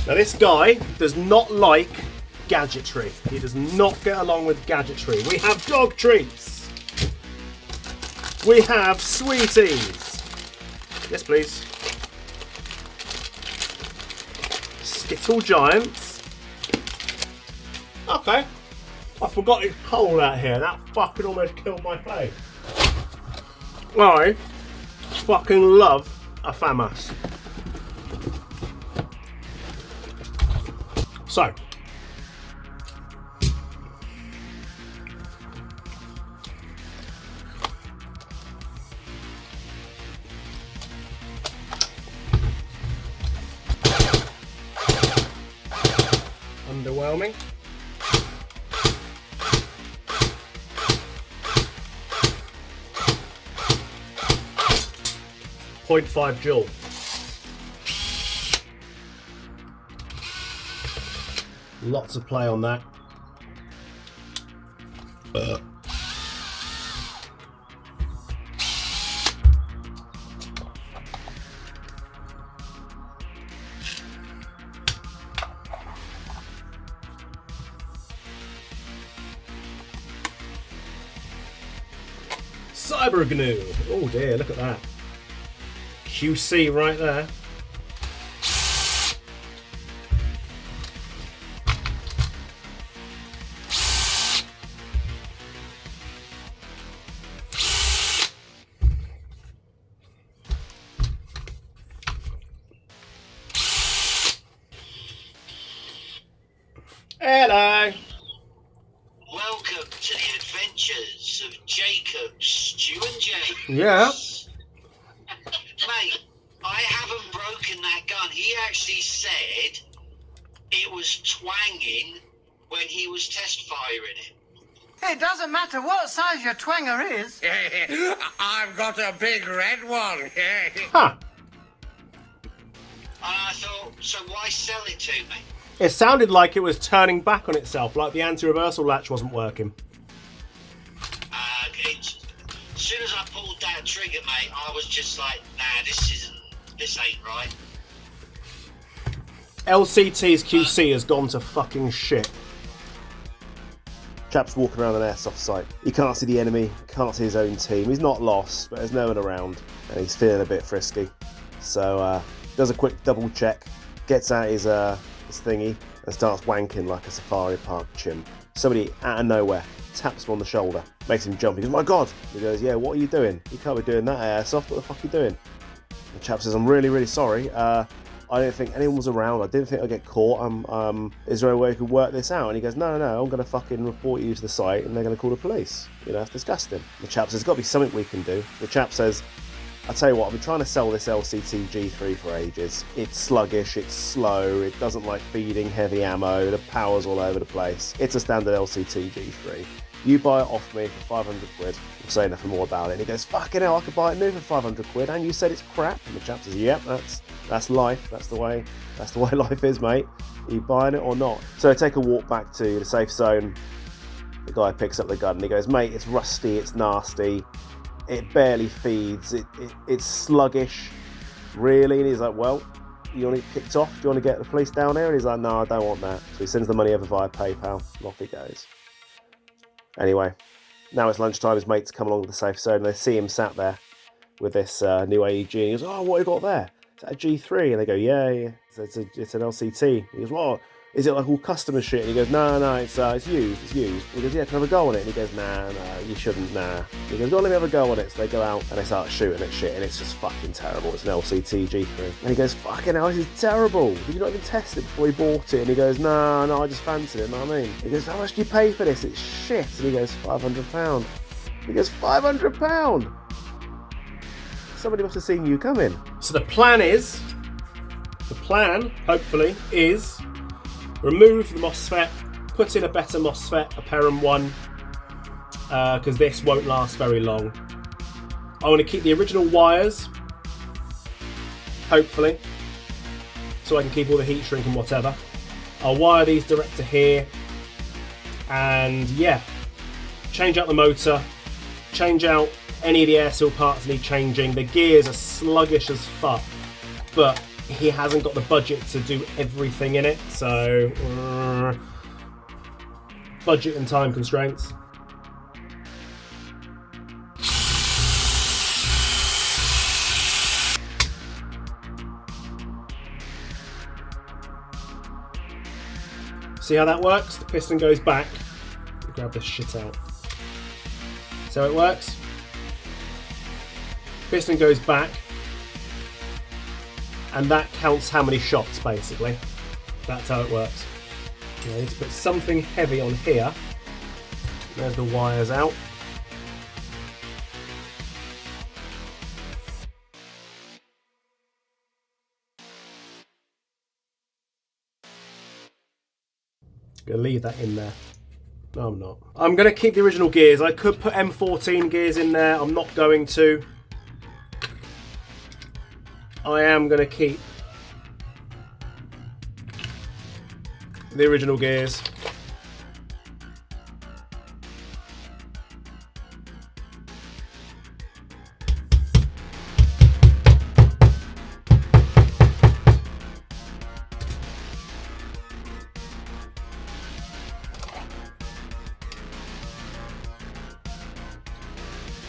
Now this guy does not like gadgetry. He does not get along with gadgetry. We have dog treats. We have sweeties. Yes, please. Skittle Giants. Okay. I forgot it's cold out here. That fucking almost killed my face. I fucking love a Famas. So. Underwhelming. .5 joule. Lots of play on that. Cyber GNU. Oh dear, look at that. QC right there. Hello. Welcome to the adventures of Jacob, Stu and James. Yeah. Mate, I haven't broken that gun. He actually said it was twanging when he was test firing it. It doesn't matter what size your twanger is. I've got a big red one. Huh. And I thought, so why sell it to me? It sounded like it was turning back on itself, like the anti-reversal latch wasn't working. As soon as I pulled that trigger, mate, I was just like, nah, this ain't right. LCT's QC has gone to fucking shit. Chap's walking around an airsoft site. He can't see the enemy, can't see his own team. He's not lost, but there's no one around, and he's feeling a bit frisky. So does a quick double check, gets out his thingy, and starts wanking like a safari park chimp. Somebody out of nowhere taps him on the shoulder, makes him jump. He goes, "My God!" He goes, "Yeah, what are you doing? You can't be doing that, Airsoft. What the fuck are you doing?" The chap says, "I'm really, really sorry. I didn't think anyone was around. I didn't think I'd get caught. Is there a way we could work this out?" And he goes, No, I'm going to fucking report you to the site and they're going to call the police. You know, it's disgusting. The chap says, "There's got to be something we can do." The chap says, "I'll tell you what, I've been trying to sell this LCT G3 for ages. It's sluggish, it's slow, it doesn't like feeding heavy ammo, the power's all over the place. It's a standard LCT G3. You buy it off me for 500 quid. I'll say nothing more about it." And he goes, "Fucking hell, I could buy it new for 500 quid. And you said it's crap." And the chap says, "Yep, that's life. That's the way life is, mate. Are you buying it or not?" So I take a walk back to the safe zone. The guy picks up the gun and he goes, "Mate, it's rusty, it's nasty. It barely feeds. It's sluggish, really." And he's like, "Well, you want it kicked off? Do you want to get the police down here?" And he's like, "No, I don't want that." So he sends the money over via PayPal. And off he goes. Anyway, now it's lunchtime. His mates come along to the safe zone and they see him sat there with this new AEG. And he goes, "Oh, what have you got there? Is that a G3? And they go, yeah. It's an LCT. He goes, "What? Is it like all customer shit?" And he goes, No, it's used. And he goes, "Yeah, can I have a go on it?" And he goes, Nah, you shouldn't, nah. He goes, "Go on, let me have a go on it." So they go out and they start shooting at shit and it's just fucking terrible. It's an LCT G3. And he goes, "Fucking hell, this is terrible. Did you not even test it before you bought it?" And he goes, No, I just fancied it, you know what I mean? He goes, "How much do you pay for this? It's shit." And he goes, £500. He goes, £500? Somebody must have seen you coming. So the plan, hopefully, is remove the MOSFET, put in a better MOSFET, a Perham one, because this won't last very long. I want to keep the original wires, hopefully, so I can keep all the heat shrink and whatever. I'll wire these direct to here, and yeah, change out the motor, change out any of the air seal parts need changing. The gears are sluggish as fuck, but he hasn't got the budget to do everything in it, so budget and time constraints. See how that works? The piston goes back. Grab this shit out. So it works. Piston goes back, and that counts how many shots, basically. That's how it works. I need to put something heavy on here. There's the wires out. Gonna leave that in there. No, I'm not. I'm gonna keep the original gears. I could put M14 gears in there. I'm not going to. I am gonna keep the original gears.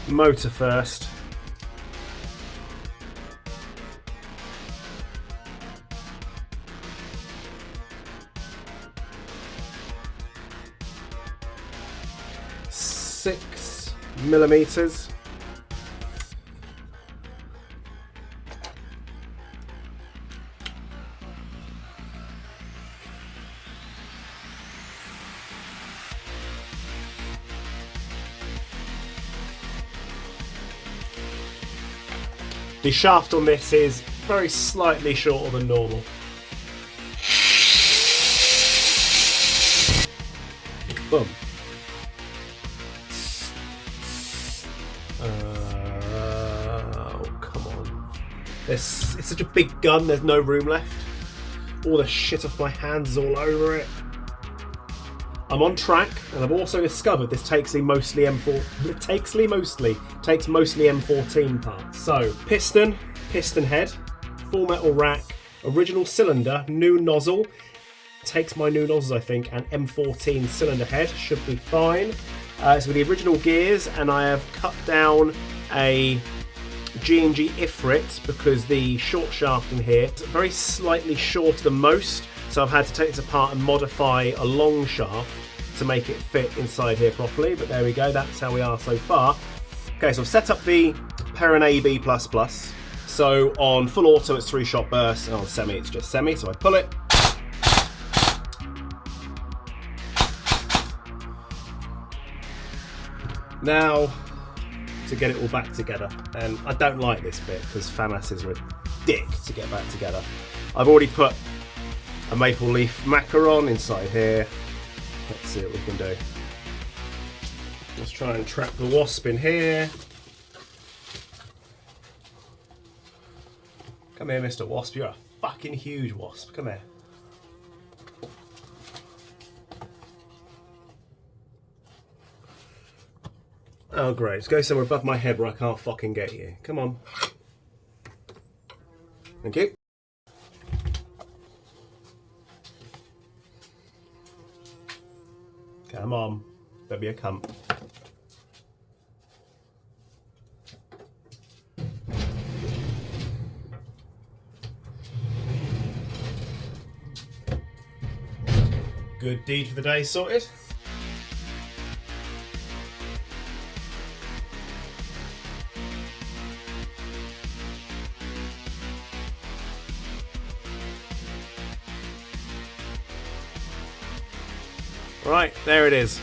Motor first. Six millimeters. The shaft on this is very slightly shorter than normal. Boom. Oh, come on. It's such a big gun, there's no room left. All the shit off my hands is all over it. I'm on track, and I've also discovered this takes mostly M14 parts. So, piston head, full metal rack, original cylinder, new nozzle. Takes my new nozzles, I think, and M14 cylinder head should be fine. So the original gears, and I have cut down a G&G Ifrit because the short shaft in here is very slightly shorter than most. So I've had to take this apart and modify a long shaft to make it fit inside here properly, but there we go, that's how we are so far. Okay, so I've set up the Perrin AB++. So on full auto it's 3-shot burst, and on semi it's just semi, so I pull it. Now, to get it all back together, and I don't like this bit because Famas is a dick to get back together. I've already put a maple leaf macaron inside here. Let's see what we can do. Let's try and trap the wasp in here. Come here, Mr. Wasp. You're a fucking huge wasp. Come here. Oh, great. Let's go somewhere above my head where I can't fucking get you. Come on. Thank you. Come on, don't be a cunt. Good deed for the day sorted. Right, there it is.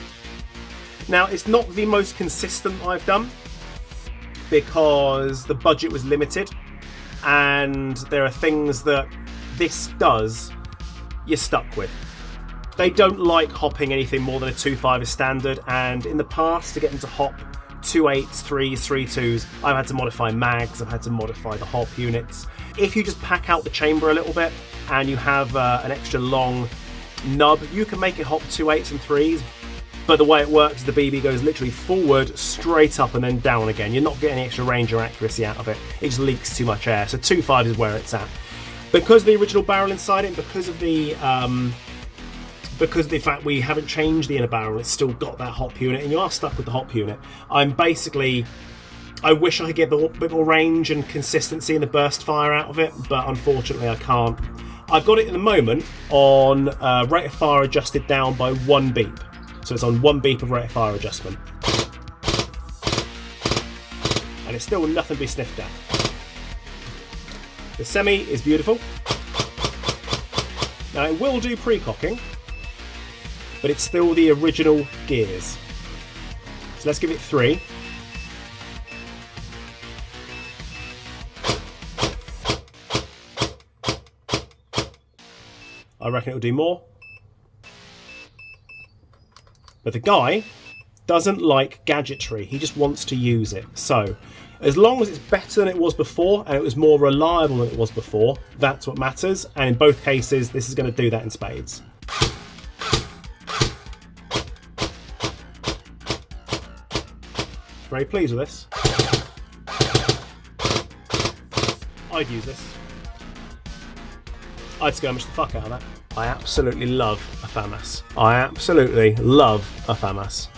Now, it's not the most consistent I've done because the budget was limited, and there are things that this does you're stuck with. They don't like hopping anything more than a 2.5 as standard, and in the past, to get them to hop 2.8s, 3s, 3.2s, I've had to modify mags, I've had to modify the hop units. If you just pack out the chamber a little bit and you have an extra long nub, you can make it hop 2.8s and 3s, but the way it works is the BB goes literally forward, straight up, and then down again. You're not getting any extra range or accuracy out of it. It just leaks too much air, so 2.5 is where it's at. Because the original barrel inside it, because of the fact we haven't changed the inner barrel, it's still got that hop unit, and you are stuck with the hop unit. I wish I could get a bit more range and consistency in the burst fire out of it, but unfortunately I can't. I've got it at the moment on rate of fire adjusted down by 1 beep. So it's on 1 beep of rate of fire adjustment. And it's still nothing to be sniffed at. The semi is beautiful. Now it will do pre-cocking, but it's still the original gears. So let's give it 3. I reckon it'll do more. But the guy doesn't like gadgetry, he just wants to use it. So, as long as it's better than it was before, and it was more reliable than it was before, that's what matters. And in both cases, this is going to do that in spades. Very pleased with this. I'd use this. I'd skirmish the fuck out of that. I absolutely love a Famas. I absolutely love a Famas.